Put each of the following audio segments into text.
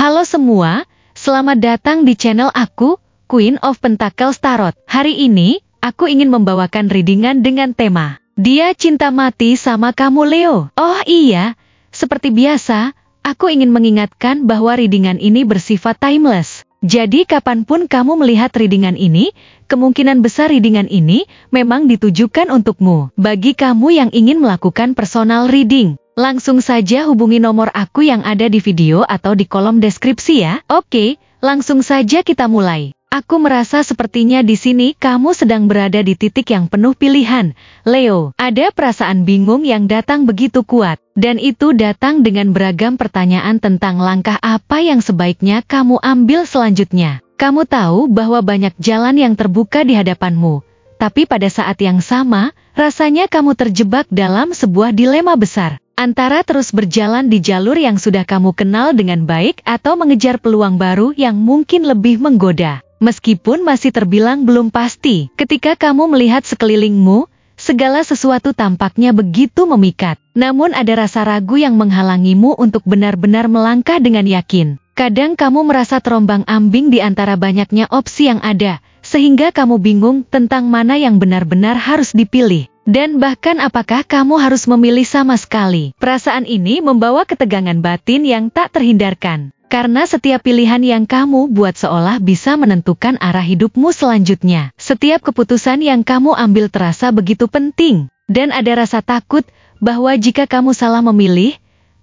Halo semua, selamat datang di channel aku, Queen of Pentacles Tarot. Hari ini, aku ingin membawakan readingan dengan tema Dia Cinta Mati Sama Kamu Leo. Oh iya, seperti biasa, aku ingin mengingatkan bahwa readingan ini bersifat timeless. Jadi kapanpun kamu melihat readingan ini, kemungkinan besar readingan ini memang ditujukan untukmu. Bagi kamu yang ingin melakukan personal reading, langsung saja hubungi nomor aku yang ada di video atau di kolom deskripsi ya. Oke, langsung saja kita mulai. Aku merasa sepertinya di sini kamu sedang berada di titik yang penuh pilihan, Leo. Ada perasaan bingung yang datang begitu kuat, dan itu datang dengan beragam pertanyaan tentang langkah apa yang sebaiknya kamu ambil selanjutnya. Kamu tahu bahwa banyak jalan yang terbuka di hadapanmu, tapi pada saat yang sama, rasanya kamu terjebak dalam sebuah dilema besar. Antara terus berjalan di jalur yang sudah kamu kenal dengan baik atau mengejar peluang baru yang mungkin lebih menggoda. Meskipun masih terbilang belum pasti, ketika kamu melihat sekelilingmu, segala sesuatu tampaknya begitu memikat. Namun ada rasa ragu yang menghalangimu untuk benar-benar melangkah dengan yakin. Kadang kamu merasa terombang-ambing di antara banyaknya opsi yang ada, sehingga kamu bingung tentang mana yang benar-benar harus dipilih. Dan bahkan apakah kamu harus memilih sama sekali. Perasaan ini membawa ketegangan batin yang tak terhindarkan. Karena setiap pilihan yang kamu buat seolah bisa menentukan arah hidupmu selanjutnya. Setiap keputusan yang kamu ambil terasa begitu penting. Dan ada rasa takut bahwa jika kamu salah memilih,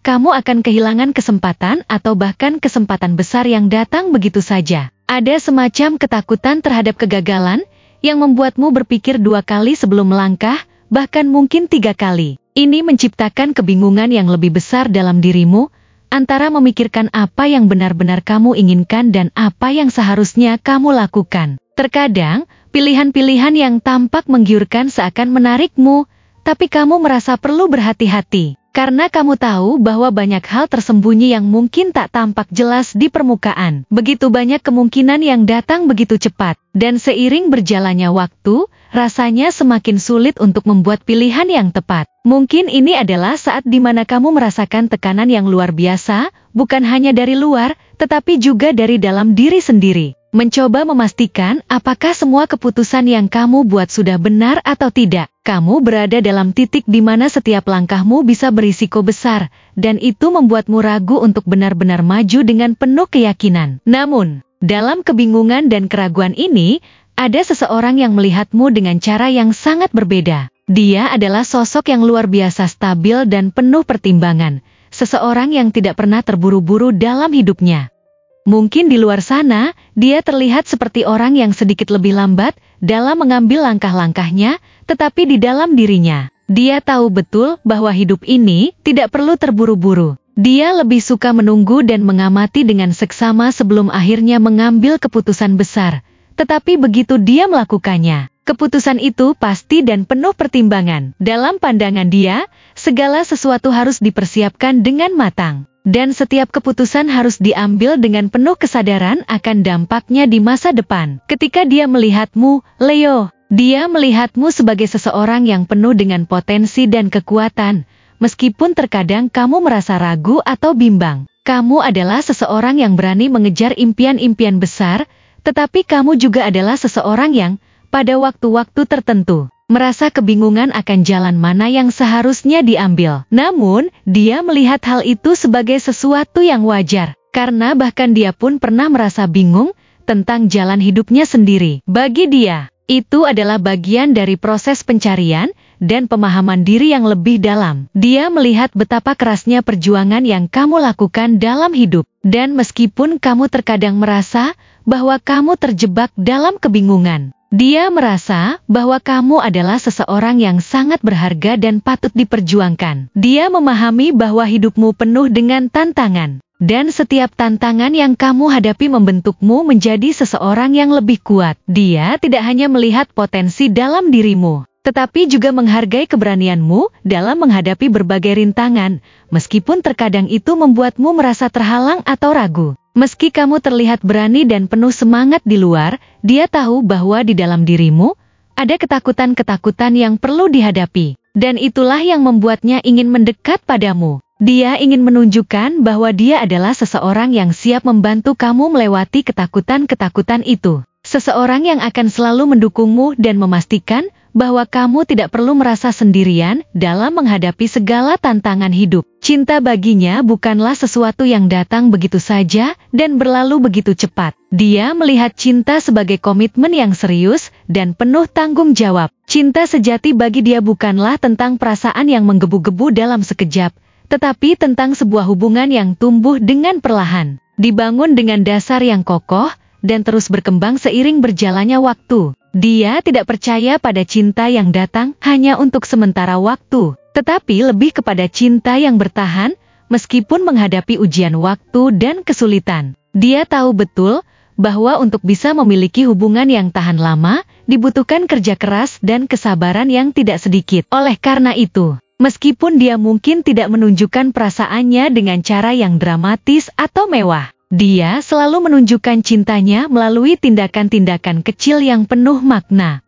kamu akan kehilangan kesempatan atau bahkan kesempatan besar yang datang begitu saja. Ada semacam ketakutan terhadap kegagalan yang membuatmu berpikir 2 kali sebelum melangkah, bahkan mungkin 3 kali. Ini menciptakan kebingungan yang lebih besar dalam dirimu, antara memikirkan apa yang benar-benar kamu inginkan dan apa yang seharusnya kamu lakukan. Terkadang, pilihan-pilihan yang tampak menggiurkan seakan menarikmu, tapi kamu merasa perlu berhati-hati. Karena kamu tahu bahwa banyak hal tersembunyi yang mungkin tak tampak jelas di permukaan. Begitu banyak kemungkinan yang datang begitu cepat. Dan seiring berjalannya waktu, rasanya semakin sulit untuk membuat pilihan yang tepat. Mungkin ini adalah saat di mana kamu merasakan tekanan yang luar biasa, bukan hanya dari luar, tetapi juga dari dalam diri sendiri. Mencoba memastikan apakah semua keputusan yang kamu buat sudah benar atau tidak. Kamu berada dalam titik di mana setiap langkahmu bisa berisiko besar, dan itu membuatmu ragu untuk benar-benar maju dengan penuh keyakinan. Namun, dalam kebingungan dan keraguan ini, ada seseorang yang melihatmu dengan cara yang sangat berbeda. Dia adalah sosok yang luar biasa stabil dan penuh pertimbangan. Seseorang yang tidak pernah terburu-buru dalam hidupnya. Mungkin di luar sana, dia terlihat seperti orang yang sedikit lebih lambat dalam mengambil langkah-langkahnya, tetapi di dalam dirinya, dia tahu betul bahwa hidup ini tidak perlu terburu-buru. Dia lebih suka menunggu dan mengamati dengan seksama sebelum akhirnya mengambil keputusan besar. Tetapi begitu dia melakukannya, keputusan itu pasti dan penuh pertimbangan. Dalam pandangan dia, segala sesuatu harus dipersiapkan dengan matang. Dan setiap keputusan harus diambil dengan penuh kesadaran akan dampaknya di masa depan. Ketika dia melihatmu, Leo, dia melihatmu sebagai seseorang yang penuh dengan potensi dan kekuatan. Meskipun terkadang kamu merasa ragu atau bimbang, kamu adalah seseorang yang berani mengejar impian-impian besar, tetapi kamu juga adalah seseorang yang, pada waktu-waktu tertentu, merasa kebingungan akan jalan mana yang seharusnya diambil. Namun, dia melihat hal itu sebagai sesuatu yang wajar, karena bahkan dia pun pernah merasa bingung tentang jalan hidupnya sendiri. Bagi dia, itu adalah bagian dari proses pencarian dan pemahaman diri yang lebih dalam. Dia melihat betapa kerasnya perjuangan yang kamu lakukan dalam hidup. Dan meskipun kamu terkadang merasa bahwa kamu terjebak dalam kebingungan, dia merasa bahwa kamu adalah seseorang yang sangat berharga dan patut diperjuangkan. Dia memahami bahwa hidupmu penuh dengan tantangan. Dan setiap tantangan yang kamu hadapi membentukmu menjadi seseorang yang lebih kuat. Dia tidak hanya melihat potensi dalam dirimu, tetapi juga menghargai keberanianmu dalam menghadapi berbagai rintangan, meskipun terkadang itu membuatmu merasa terhalang atau ragu. Meski kamu terlihat berani dan penuh semangat di luar, dia tahu bahwa di dalam dirimu ada ketakutan-ketakutan yang perlu dihadapi. Dan itulah yang membuatnya ingin mendekat padamu. Dia ingin menunjukkan bahwa dia adalah seseorang yang siap membantu kamu melewati ketakutan-ketakutan itu. Seseorang yang akan selalu mendukungmu dan memastikan bahwa kamu tidak perlu merasa sendirian dalam menghadapi segala tantangan hidup. Cinta baginya bukanlah sesuatu yang datang begitu saja dan berlalu begitu cepat. Dia melihat cinta sebagai komitmen yang serius dan penuh tanggung jawab. Cinta sejati bagi dia bukanlah tentang perasaan yang menggebu-gebu dalam sekejap, tetapi tentang sebuah hubungan yang tumbuh dengan perlahan, dibangun dengan dasar yang kokoh, dan terus berkembang seiring berjalannya waktu. Dia tidak percaya pada cinta yang datang hanya untuk sementara waktu, tetapi lebih kepada cinta yang bertahan, meskipun menghadapi ujian waktu dan kesulitan. Dia tahu betul bahwa untuk bisa memiliki hubungan yang tahan lama, dibutuhkan kerja keras dan kesabaran yang tidak sedikit. Oleh karena itu, meskipun dia mungkin tidak menunjukkan perasaannya dengan cara yang dramatis atau mewah, dia selalu menunjukkan cintanya melalui tindakan-tindakan kecil yang penuh makna.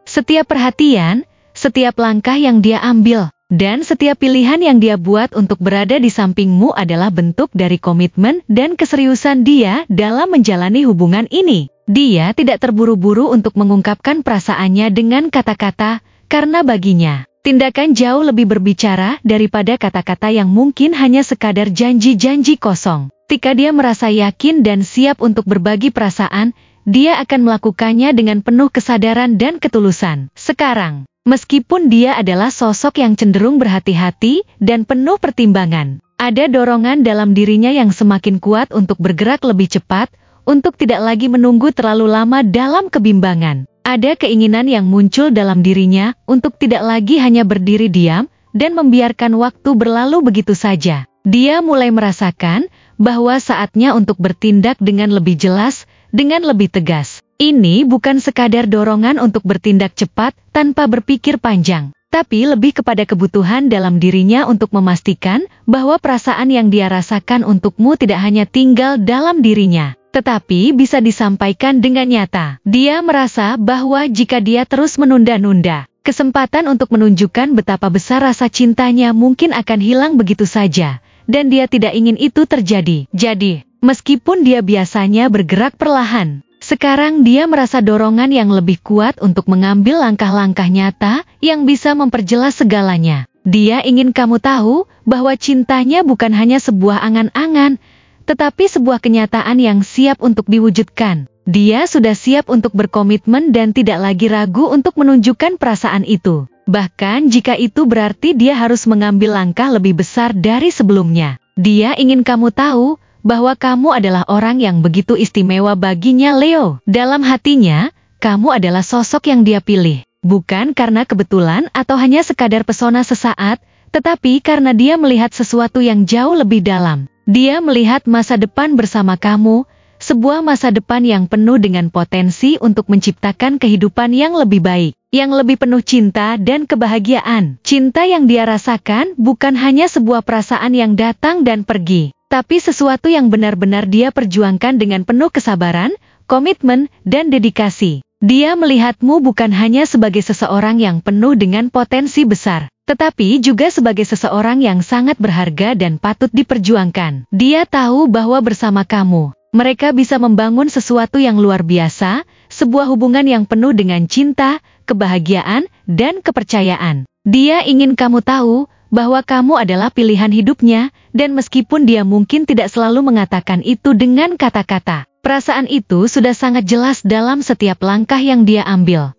Setiap perhatian, setiap langkah yang dia ambil, dan setiap pilihan yang dia buat untuk berada di sampingmu adalah bentuk dari komitmen dan keseriusan dia dalam menjalani hubungan ini. Dia tidak terburu-buru untuk mengungkapkan perasaannya dengan kata-kata, karena baginya, tindakan jauh lebih berbicara daripada kata-kata yang mungkin hanya sekadar janji-janji kosong. Ketika dia merasa yakin dan siap untuk berbagi perasaan, dia akan melakukannya dengan penuh kesadaran dan ketulusan. Sekarang, meskipun dia adalah sosok yang cenderung berhati-hati dan penuh pertimbangan, ada dorongan dalam dirinya yang semakin kuat untuk bergerak lebih cepat, untuk tidak lagi menunggu terlalu lama dalam kebimbangan. Ada keinginan yang muncul dalam dirinya untuk tidak lagi hanya berdiri diam dan membiarkan waktu berlalu begitu saja. Dia mulai merasakan bahwa saatnya untuk bertindak dengan lebih jelas, dengan lebih tegas. Ini bukan sekadar dorongan untuk bertindak cepat tanpa berpikir panjang, tapi lebih kepada kebutuhan dalam dirinya untuk memastikan bahwa perasaan yang dia rasakan untukmu tidak hanya tinggal dalam dirinya, tetapi bisa disampaikan dengan nyata. Dia merasa bahwa jika dia terus menunda-nunda, kesempatan untuk menunjukkan betapa besar rasa cintanya mungkin akan hilang begitu saja. Dan dia tidak ingin itu terjadi. Jadi, meskipun dia biasanya bergerak perlahan, sekarang dia merasa dorongan yang lebih kuat untuk mengambil langkah-langkah nyata yang bisa memperjelas segalanya. Dia ingin kamu tahu bahwa cintanya bukan hanya sebuah angan-angan, tetapi sebuah kenyataan yang siap untuk diwujudkan. Dia sudah siap untuk berkomitmen dan tidak lagi ragu untuk menunjukkan perasaan itu. Bahkan jika itu berarti dia harus mengambil langkah lebih besar dari sebelumnya. Dia ingin kamu tahu bahwa kamu adalah orang yang begitu istimewa baginya, Leo. Dalam hatinya, kamu adalah sosok yang dia pilih. Bukan karena kebetulan atau hanya sekadar pesona sesaat, tetapi karena dia melihat sesuatu yang jauh lebih dalam. Dia melihat masa depan bersama kamu, sebuah masa depan yang penuh dengan potensi untuk menciptakan kehidupan yang lebih baik, yang lebih penuh cinta dan kebahagiaan. Cinta yang dia rasakan bukan hanya sebuah perasaan yang datang dan pergi, tapi sesuatu yang benar-benar dia perjuangkan dengan penuh kesabaran, komitmen, dan dedikasi. Dia melihatmu bukan hanya sebagai seseorang yang penuh dengan potensi besar, tetapi juga sebagai seseorang yang sangat berharga dan patut diperjuangkan. Dia tahu bahwa bersama kamu, mereka bisa membangun sesuatu yang luar biasa, sebuah hubungan yang penuh dengan cinta, kebahagiaan, dan kepercayaan. Dia ingin kamu tahu bahwa kamu adalah pilihan hidupnya, dan meskipun dia mungkin tidak selalu mengatakan itu dengan kata-kata, perasaan itu sudah sangat jelas dalam setiap langkah yang dia ambil.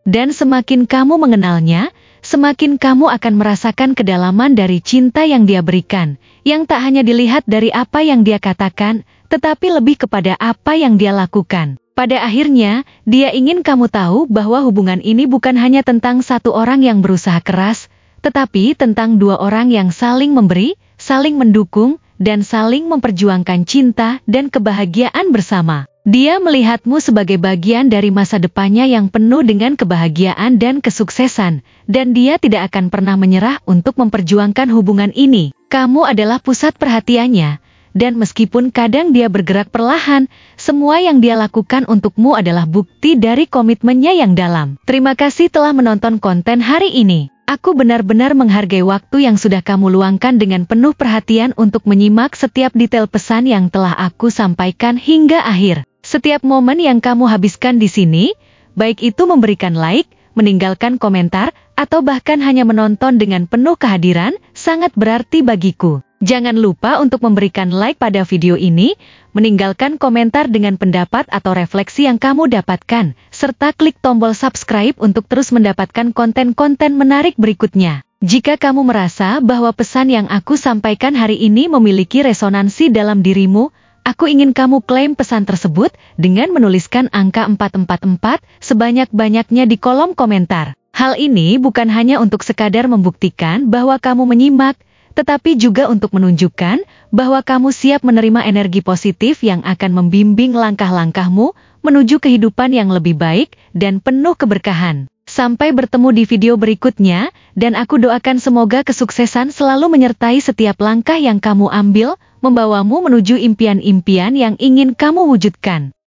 Dan semakin kamu mengenalnya, semakin kamu akan merasakan kedalaman dari cinta yang dia berikan, yang tak hanya dilihat dari apa yang dia katakan, tetapi lebih kepada apa yang dia lakukan. Pada akhirnya, dia ingin kamu tahu bahwa hubungan ini bukan hanya tentang satu orang yang berusaha keras, tetapi tentang dua orang yang saling memberi, saling mendukung, dan saling memperjuangkan cinta dan kebahagiaan bersama. Dia melihatmu sebagai bagian dari masa depannya yang penuh dengan kebahagiaan dan kesuksesan, dan dia tidak akan pernah menyerah untuk memperjuangkan hubungan ini. Kamu adalah pusat perhatiannya, dan meskipun kadang dia bergerak perlahan, semua yang dia lakukan untukmu adalah bukti dari komitmennya yang dalam. Terima kasih telah menonton konten hari ini. Aku benar-benar menghargai waktu yang sudah kamu luangkan dengan penuh perhatian untuk menyimak setiap detail pesan yang telah aku sampaikan hingga akhir. Setiap momen yang kamu habiskan di sini, baik itu memberikan like, meninggalkan komentar, atau bahkan hanya menonton dengan penuh kehadiran, sangat berarti bagiku. Jangan lupa untuk memberikan like pada video ini, meninggalkan komentar dengan pendapat atau refleksi yang kamu dapatkan, serta klik tombol subscribe untuk terus mendapatkan konten-konten menarik berikutnya. Jika kamu merasa bahwa pesan yang aku sampaikan hari ini memiliki resonansi dalam dirimu, aku ingin kamu klaim pesan tersebut dengan menuliskan angka 444 sebanyak-banyaknya di kolom komentar. Hal ini bukan hanya untuk sekadar membuktikan bahwa kamu menyimak, tetapi juga untuk menunjukkan bahwa kamu siap menerima energi positif yang akan membimbing langkah-langkahmu menuju kehidupan yang lebih baik dan penuh keberkahan. Sampai bertemu di video berikutnya, dan aku doakan semoga kesuksesan selalu menyertai setiap langkah yang kamu ambil, membawamu menuju impian-impian yang ingin kamu wujudkan.